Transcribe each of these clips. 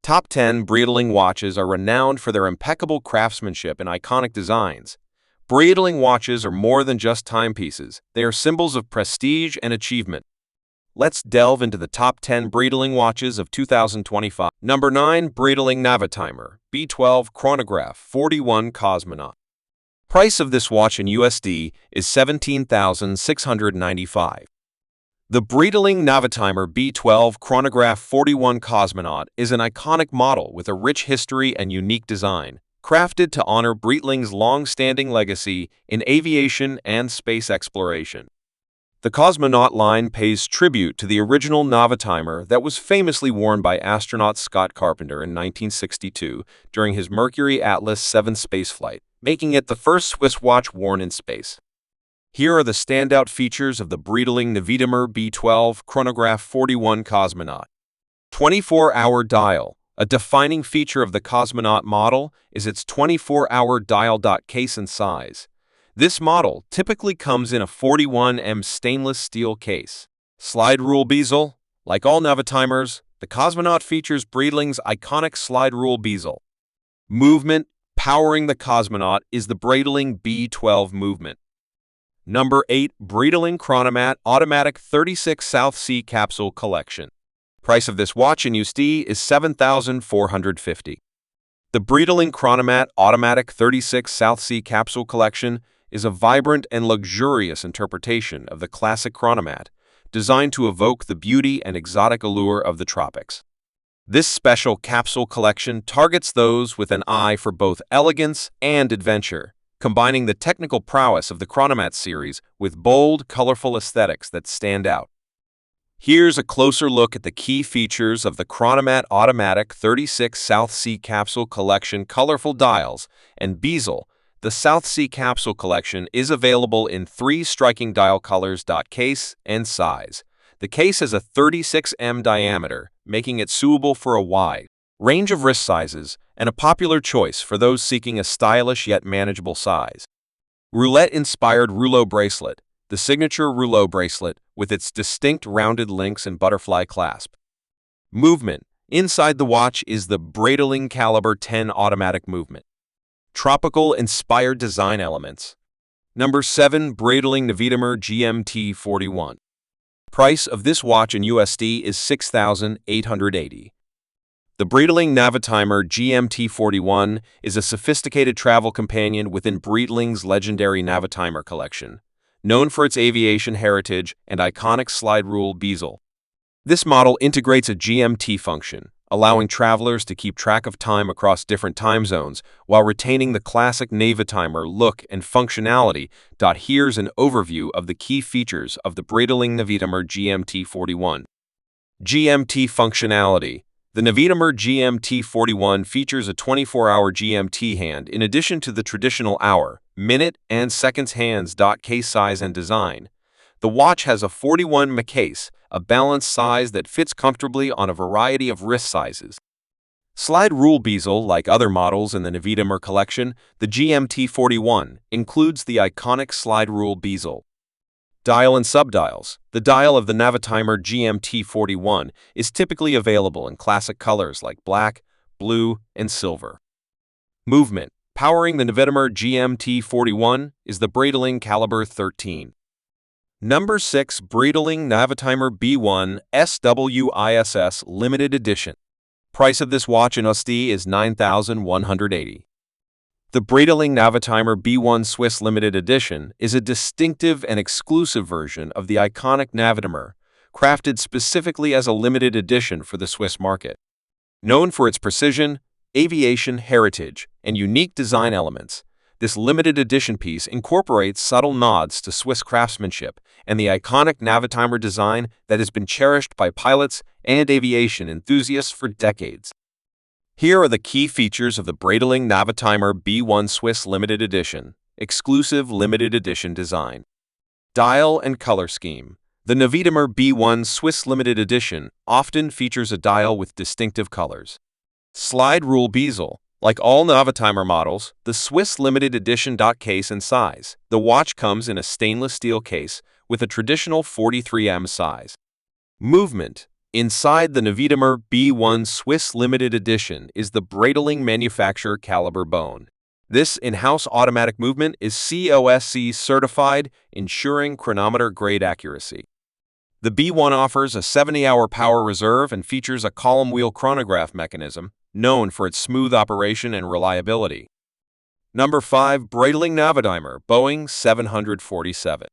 Top 10 Breitling watches are renowned for their impeccable craftsmanship and iconic designs. Breitling watches are more than just timepieces. They are symbols of prestige and achievement. Let's delve into the top 10 Breitling watches of 2025. Number 9. Breitling Navitimer B12 Chronograph 41 Cosmonaute. Price of this watch in USD is $17,695. The Breitling Navitimer B12 Chronograph 41 Cosmonaute is an iconic model with a rich history and unique design, crafted to honor Breitling's long-standing legacy in aviation and space exploration. The Cosmonaute line pays tribute to the original Navitimer that was famously worn by astronaut Scott Carpenter in 1962 during his Mercury Atlas 7 spaceflight, making it the first Swiss watch worn in space. Here are the standout features of the Breitling Navitimer B12 Chronograph 41 Cosmonaute. 24-hour dial. A defining feature of the Cosmonaute model is its 24-hour dial. Case and size. This model typically comes in a 41mm stainless steel case. Slide rule bezel. Like all Navitimers, the Cosmonaute features Breitling's iconic slide rule bezel. Movement. Powering the Cosmonaute is the Breitling B12 movement. Number 8. Breitling Chronomat Automatic 36 South Sea Capsule Collection. Price of this watch in USD is $7,450. The Breitling Chronomat Automatic 36 South Sea Capsule Collection is a vibrant and luxurious interpretation of the classic Chronomat, designed to evoke the beauty and exotic allure of the tropics. This special capsule collection targets those with an eye for both elegance and adventure, combining the technical prowess of the Chronomat series with bold, colorful aesthetics that stand out. Here's a closer look at the key features of the Chronomat Automatic 36 South Sea Capsule Collection. Colorful dials and bezel. The South Sea Capsule Collection is available in 3 striking dial colors. Case and size. The case has a 36mm diameter, making it suitable for a wide range of wrist sizes and a popular choice for those seeking a stylish yet manageable size. Roulette-inspired rouleau bracelet. The signature rouleau bracelet with its distinct rounded links and butterfly clasp. Movement. Inside the watch is the Breitling Caliber 10 automatic movement. Tropical-inspired design elements. Number 7. Breitling Navitimer GMT 41. Price of this watch in USD is $6,880. The Breitling Navitimer GMT 41 is a sophisticated travel companion within Breitling's legendary Navitimer collection, known for its aviation heritage and iconic slide rule bezel. This model integrates a GMT function, allowing travelers to keep track of time across different time zones while retaining the classic Navitimer look and functionality. Here's an overview of the key features of the Breitling Navitimer GMT 41. GMT functionality. The Navitimer GMT 41 features a 24-hour GMT hand in addition to the traditional hour, minute, and seconds hands. Case size and design. The watch has a 41mm case, a balanced size that fits comfortably on a variety of wrist sizes. Slide rule bezel. Like other models in the Navitimer collection, the GMT 41 includes the iconic slide rule bezel. Dial and subdials. The dial of the Navitimer GMT 41 is typically available in classic colors like black, blue, and silver. Movement. Powering the Navitimer GMT 41 is the Breitling Caliber 13. Number 6. Breitling Navitimer B1 SWISS Limited Edition. Price of this watch in USD is $9,180. The Breitling Navitimer B1 Swiss Limited Edition is a distinctive and exclusive version of the iconic Navitimer, crafted specifically as a limited edition for the Swiss market. Known for its precision, aviation heritage, and unique design elements, this limited edition piece incorporates subtle nods to Swiss craftsmanship and the iconic Navitimer design that has been cherished by pilots and aviation enthusiasts for decades. Here are the key features of the Breitling Navitimer B1 Swiss Limited Edition, exclusive limited edition design. Dial and color scheme. The Navitimer B1 Swiss Limited Edition often features a dial with distinctive colors. Slide rule bezel. Like all Navitimer models, the Swiss Limited Edition. Case and size. The watch comes in a stainless steel case with a traditional 43mm size. Movement. Inside the Navitimer B1 Swiss Limited Edition is the Breitling manufacturer caliber bone. This in-house automatic movement is COSC certified, ensuring chronometer-grade accuracy. The B1 offers a 70-hour power reserve and features a column wheel chronograph mechanism, known for its smooth operation and reliability. Number 5. Breitling Navitimer Boeing 747.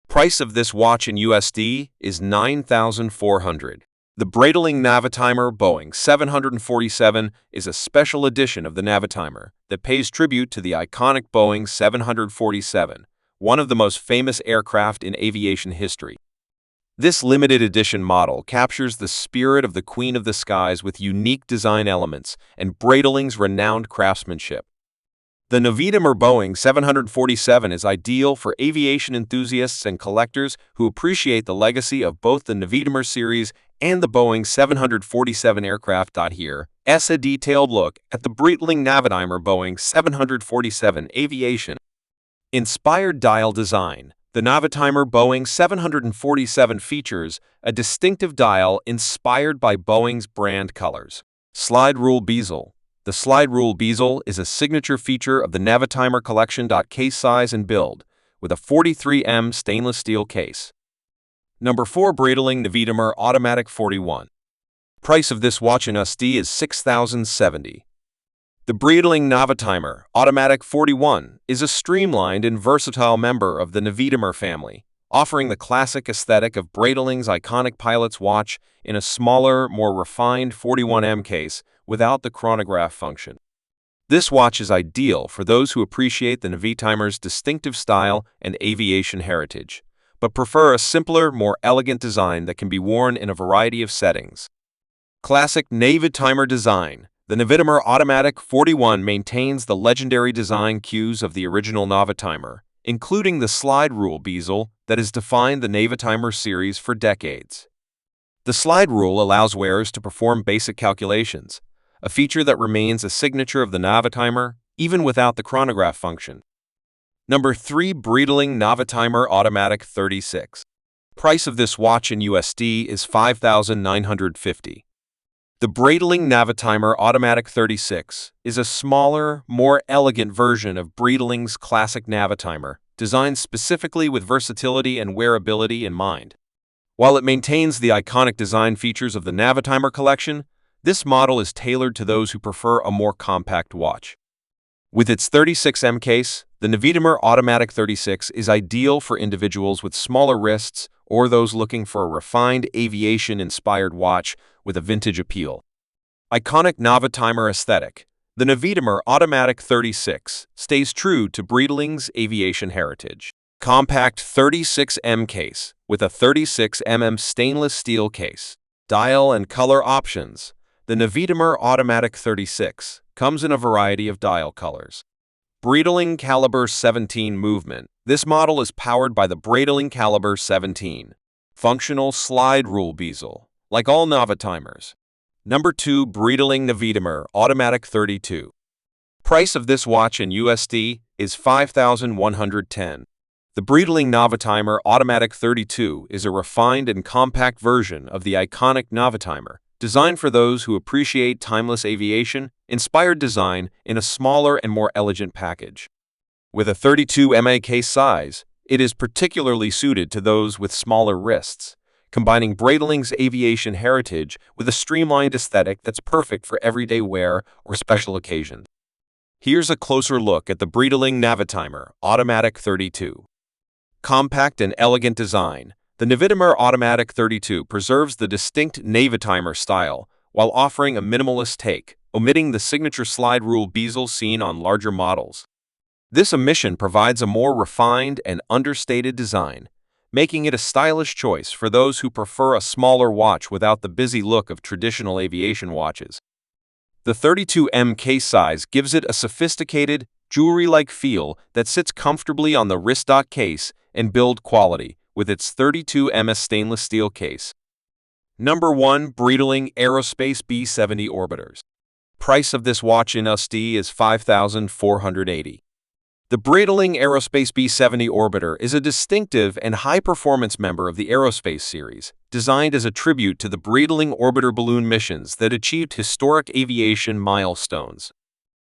Price of this watch in USD is $9,400. The Breitling Navitimer Boeing 747 is a special edition of the Navitimer that pays tribute to the iconic Boeing 747, one of the most famous aircraft in aviation history. This limited edition model captures the spirit of the Queen of the Skies with unique design elements and Breitling's renowned craftsmanship. The Navitimer Boeing 747 is ideal for aviation enthusiasts and collectors who appreciate the legacy of both the Navitimer series and the Boeing 747 aircraft. Here is a detailed look at the Breitling Navitimer Boeing 747 aviation inspired dial design. The Navitimer Boeing 747 features a distinctive dial inspired by Boeing's brand colors. Slide rule bezel. The slide rule bezel is a signature feature of the Navitimer collection. Case size and build, with a 43mm stainless steel case. Number 4. Breitling Navitimer Automatic 41. Price of this watch in USD is $6,070. The Breitling Navitimer Automatic 41 is a streamlined and versatile member of the Navitimer family, offering the classic aesthetic of Breitling's iconic pilot's watch in a smaller, more refined 41mm case without the chronograph function. This watch is ideal for those who appreciate the Navitimer's distinctive style and aviation heritage, but prefer a simpler, more elegant design that can be worn in a variety of settings. Classic Navitimer design. The Navitimer Automatic 41 maintains the legendary design cues of the original Navitimer, including the slide rule bezel that has defined the Navitimer series for decades. The slide rule allows wearers to perform basic calculations, a feature that remains a signature of the Navitimer even without the chronograph function. Number 3. Breitling Navitimer Automatic 36. Price of this watch in USD is $5,950. The Breitling Navitimer Automatic 36 is a smaller, more elegant version of Breitling's classic Navitimer, designed specifically with versatility and wearability in mind. While it maintains the iconic design features of the Navitimer collection, this model is tailored to those who prefer a more compact watch. With its 36mm case, the Navitimer Automatic 36 is ideal for individuals with smaller wrists or those looking for a refined aviation-inspired watch with a vintage appeal. Iconic Navitimer aesthetic. The Navitimer Automatic 36 stays true to Breitling's aviation heritage. Compact 36mm case with a 36mm stainless steel case. Dial and color options. The Navitimer Automatic 36 comes in a variety of dial colors. Breitling Caliber 17 movement. This model is powered by the Breitling Caliber 17. Functional slide rule bezel, like all Navitimers. Number 2. Breitling Navitimer Automatic 32. Price of this watch in USD is $5,110. The Breitling Navitimer Automatic 32 is a refined and compact version of the iconic Navitimer, designed for those who appreciate timeless aviation-inspired design in a smaller and more elegant package. With a 32mm case size, it is particularly suited to those with smaller wrists, combining Breitling's aviation heritage with a streamlined aesthetic that's perfect for everyday wear or special occasions. Here's a closer look at the Breitling Navitimer Automatic 32. Compact and elegant design. The Navitimer Automatic 32 preserves the distinct Navitimer style while offering a minimalist take, omitting the signature slide rule bezel seen on larger models. This omission provides a more refined and understated design, making it a stylish choice for those who prefer a smaller watch without the busy look of traditional aviation watches. The 32mm case size gives it a sophisticated, jewelry-like feel that sits comfortably on the wrist. Case and build quality with its 32mm stainless steel case. Number 1. Breitling Aerospace B70 Orbiters. Price of this watch in USD is $5,480. The Breitling Aerospace B70 Orbiter is a distinctive and high-performance member of the aerospace series, designed as a tribute to the Breitling orbiter balloon missions that achieved historic aviation milestones.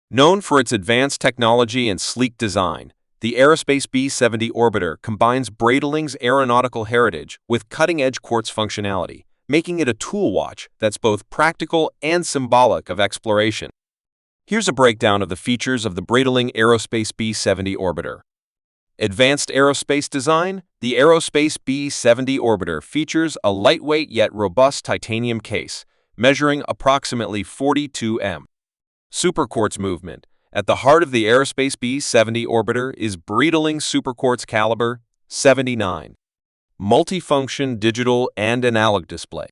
Known for its advanced technology and sleek design, the Aerospace B-70 orbiter combines Breitling's aeronautical heritage with cutting-edge quartz functionality, making it a tool watch that's both practical and symbolic of exploration. Here's a breakdown of the features of the Breitling Aerospace B-70 orbiter. Advanced aerospace design. The Aerospace B-70 orbiter features a lightweight yet robust titanium case, measuring approximately 42 m. Superquartz movement. At the heart of the Aerospace B-70 orbiter is Breitling Superquartz caliber 79. Multifunction digital and analog display.